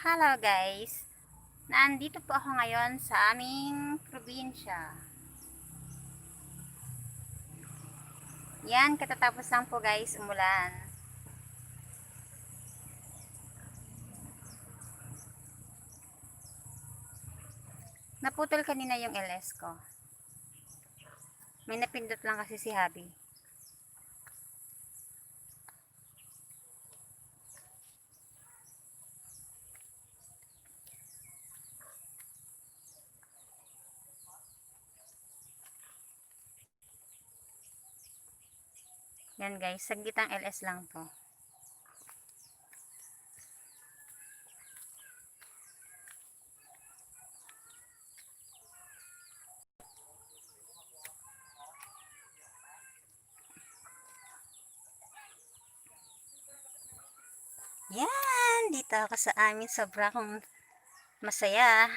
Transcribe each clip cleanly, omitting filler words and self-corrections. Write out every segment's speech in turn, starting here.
Hello guys! Nandito po ako ngayon sa aming probinsya. Yan, katatapos lang po guys, umulan. Naputol kanina yung LS ko. May napindot lang kasi si Habi. Yan guys, sagitang LS lang to. Yan, dito ako sa amin. Sobra akong masaya.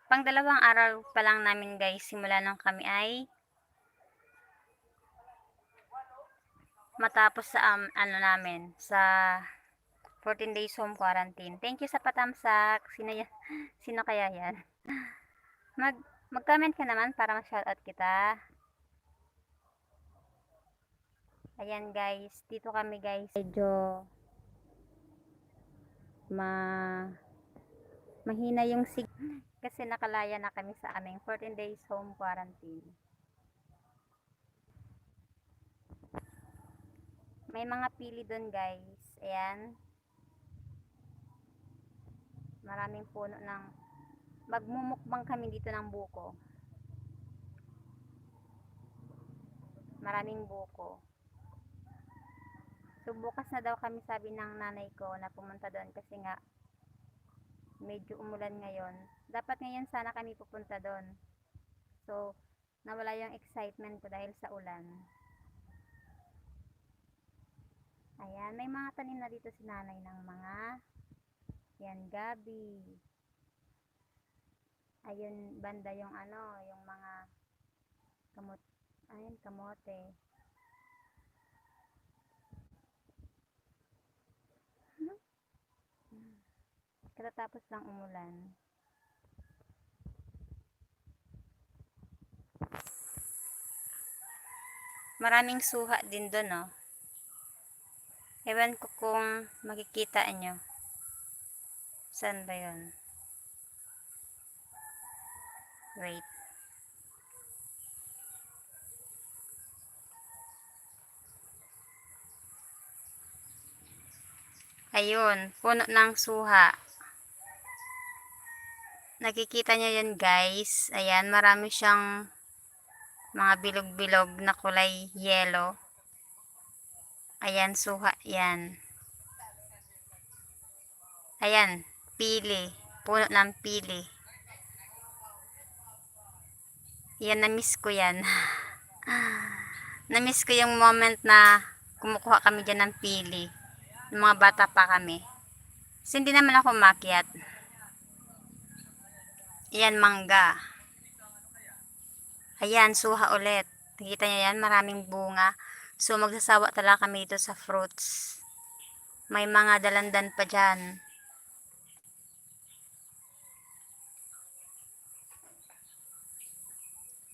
Pang dalawang araw pa lang namin guys, simula nang kami ay matapos sa namin, sa 14 days home quarantine. Thank you sa patamsak. Sino kaya yan? Mag-comment ka naman para ma-shoutout kita. Ayan guys, dito kami guys. Medyo mahina yung kasi nakalaya na kami sa aming 14 days home quarantine. May mga pili doon guys. Ayan. Maraming puno ng magmumukbang kami dito ng buko. Maraming buko. So bukas na daw kami, sabi ng nanay ko na pumunta doon kasi nga medyo umulan ngayon. Dapat ngayon sana kami pupunta doon. So nawala yung excitement ko dahil sa ulan. Ayan, may mga tanim na dito si nanay ng mga yan, gabi. Ayun, banda yung yung mga kamote. Katatapos lang umulan. Maraming suha din doon, oh. Ewan ko kung makikita nyo. Saan ba yun? Wait. Ayun, puno ng suha. Nakikita nyo yun guys. Ayan, marami siyang mga bilog-bilog na kulay yellow. Ayan, suha yan. Ayan, pili. Puno ng pili. Yan, na-miss ko yan. Na-miss ko yung moment na kumukuha kami dyan ng pili. Yung mga bata pa kami. Kasi hindi naman ako makiat. Ayan, mangga. Ayan, suha ulit. Nakita niyo yan, maraming bunga. So, magsasawa talaga kami dito sa fruits. May mga dalandan pa dyan.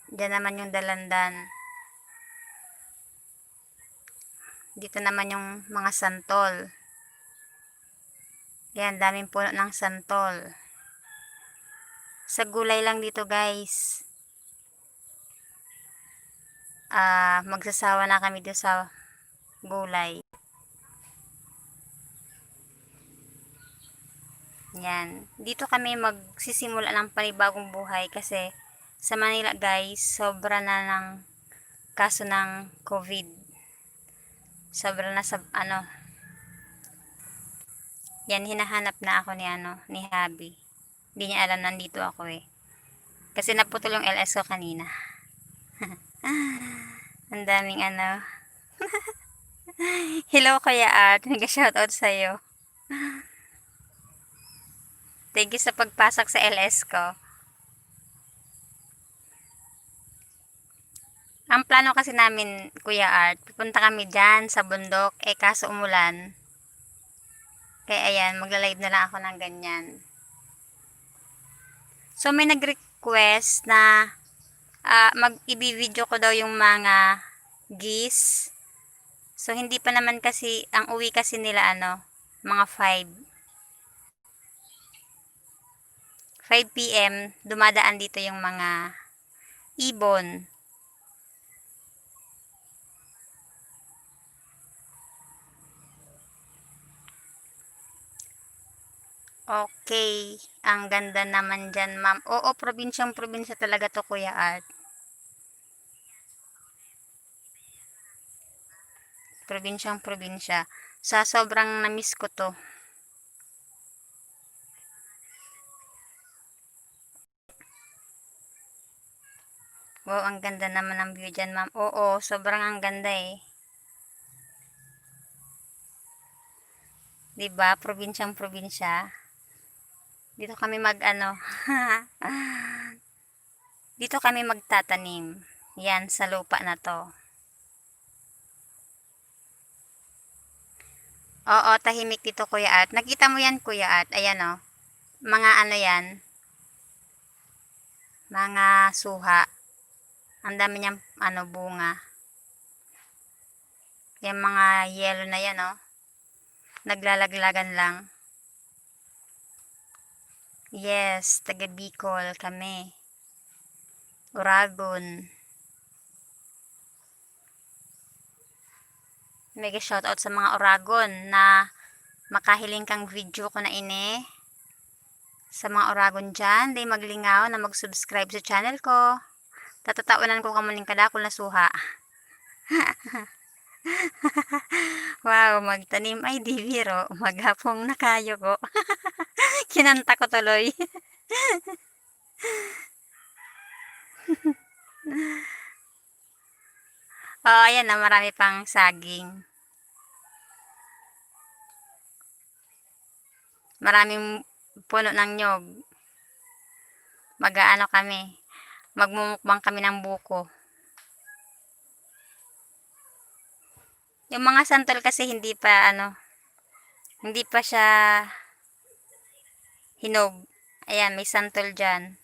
Diyan naman yung dalandan. Dito naman yung mga santol. Yan, daming puno ng santol. Sa gulay lang dito guys. Magsasawa na kami dito sa gulay. Yan. Dito kami magsisimula ng panibagong buhay kasi sa Manila guys, sobra na ng kaso ng COVID. Sobra na sa yan, hinahanap na ako ni Habi. Hindi niya alam nandito ako eh. Kasi naputol yung LS ko kanina. Ang daming Hello Kuya Art, nag-shoutout sa'yo. Thank you sa pagpasok sa LS ko. Ang plano kasi namin, Kuya Art, pupunta kami dyan sa bundok, kaso umulan. Kaya ayan, magla-live na lang ako ng ganyan. So may nag-request na i-video ko daw yung mga geese. So hindi pa naman kasi, ang uwi kasi nila mga 5 p.m. dumadaan dito yung mga ibon. Okay, ang ganda naman dyan, ma'am. Oo, probinsyang-probinsya talaga to, Kuya Art. Probinsyang-probinsya. Sa sobrang na-miss ko to. Wow, ang ganda naman ng view dyan, ma'am. Oo, sobrang ang ganda eh. 'Di ba? Probinsyang-probinsya. Dito kami dito kami magtatanim. Yan, sa lupa na to. Oo, tahimik dito, Kuya Art. Nakita mo yan, Kuya Art. Ayan oh. Mga yan. Mga suha. Ang dami niyang bunga. Yung mga yellow na yan oh. Naglalaglagan lang. Yes, taga Bicol kami. Uragon. Mega shoutout sa mga Uragon na makahiling kang video ko na ini. Sa mga Uragon dyan, di maglingaw na mag-subscribe sa channel ko. Tatataunan ko kamuning kadakol na suha. Wow, magtanim ay di biro. Maghapong nakayo ko. Kinanta ko tuloy. Oh, ayan na, marami pang saging. Maraming puno ng nyog. Mag-aano kami. Magmumukbang kami ng buko. Yung mga santol kasi hindi pa siya hinog. Ayan, may santol dyan.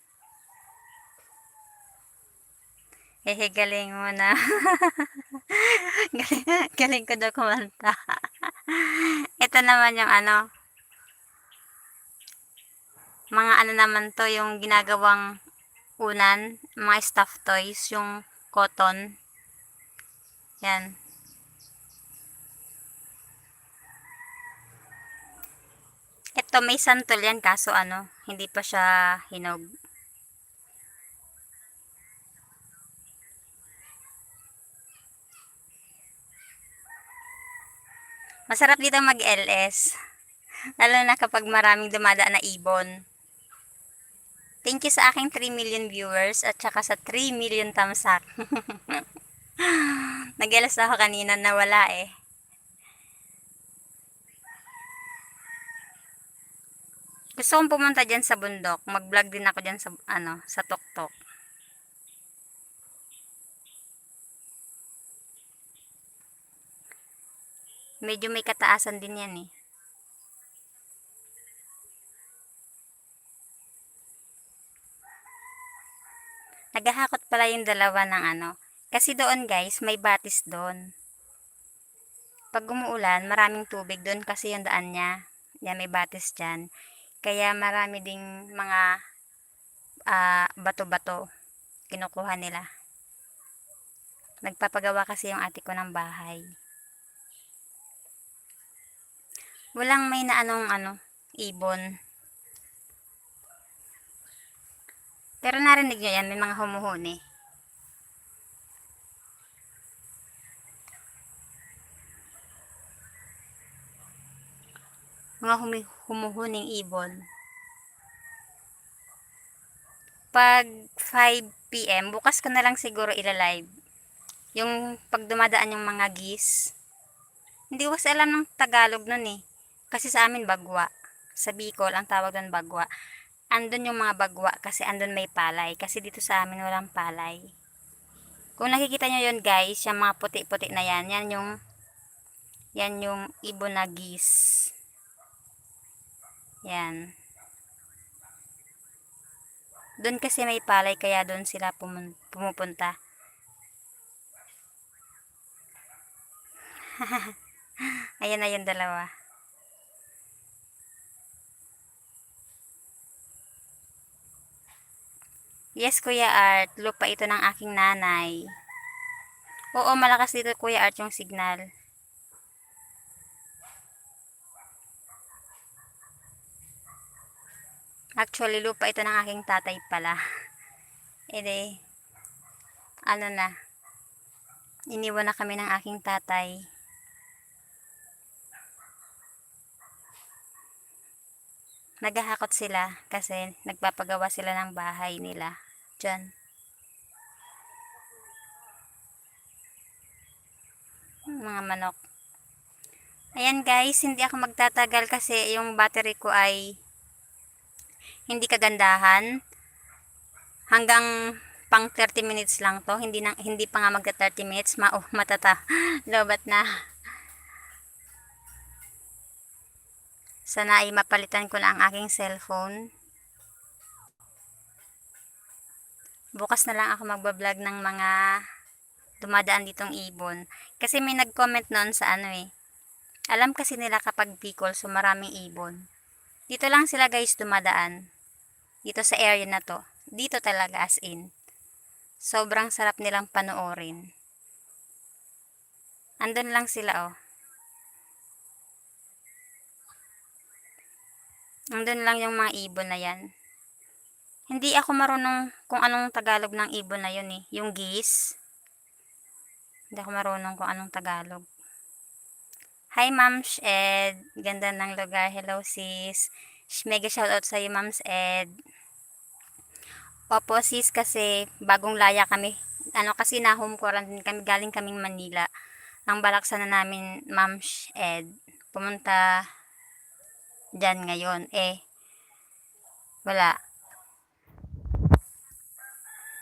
Galing mo na. galing ko daw kumanta. Ito naman yung mga naman to, yung ginagawang unan, mga stuffed toys, yung cotton. Yan. Ito may santol yan, kaso hindi pa siya hinog. Masarap dito mag-LS. Lalo na kapag maraming dumadaan na ibon. Thank you sa aking 3 million viewers at saka sa 3 million thumbs up. Nag-LS ako kanina, nawala eh. Gusto kong pumunta dyan sa bundok. Mag-vlog din ako dyan sa tuktok. Medyo may kataasan din yan eh. Naghahakot pala yung dalawa ng Kasi doon guys, may batis doon. Pag umuulan, maraming tubig doon kasi yung daan niya. Yan, may batis dyan. Kaya marami ding mga bato-bato kinukuha nila. Nagpapagawa kasi yung ate ko ng bahay. Walang may ibon. Pero narinig nyo yan, may mga humuhuni. Mga humuhuning ibon. Pag 5 p.m, bukas ko na lang siguro ila-live. Yung pag dumadaan yung mga geese. Hindi ko kasi alam ng Tagalog nun eh. Kasi sa amin bagwa. Sa Bicol, ang tawag doon bagwa. Andun yung mga bagwa kasi andun may palay. Kasi dito sa amin walang palay. Kung nakikita nyo yun guys, yung mga puti-puti na yan, yan yung ibon na geese. Yan. Doon kasi may palay, kaya doon sila pumupunta. Ayan na yung dalawa. Yes, Kuya Art. Lupa ito ng aking nanay. Oo, malakas dito, Kuya Art, yung signal. Actually, lupa ito ng aking tatay pala. Ede, ano na, iniwan na kami ng aking tatay. Naghahakot sila kasi nagpapagawa sila ng bahay nila. Diyan. Mga manok. Ayan guys, hindi ako magtatagal kasi yung battery ko ay hindi kagandahan. Hanggang pang 30 minutes lang to. Hindi pa nga magta 30 minutes. Matata. Lobat na. Sana ay mapalitan ko na ang aking cellphone. Bukas na lang ako magbablog ng mga dumadaan ditong ibon. Kasi may nag-comment noon sa ano eh. Alam kasi nila kapag Bicol, so maraming ibon. Dito lang sila guys dumadaan. Dito sa area na to. Dito talaga as in. Sobrang sarap nilang panoorin. Andun lang sila oh. Andun lang yung mga ibon na yan. Hindi ako marunong kung anong Tagalog ng ibon na yun eh. Yung geese. Hindi ako marunong kung anong Tagalog. Hi Ma'ams Ed. Ganda ng lugar. Hello sis. Mega shoutout sa'yo Ma'ams Ed. Opo sis, kasi bagong laya kami. Ano kasi na home quarantine kami. Galing kaming Manila. Ang balak sana namin Ma'ams Ed. Pumunta dyan ngayon. Wala.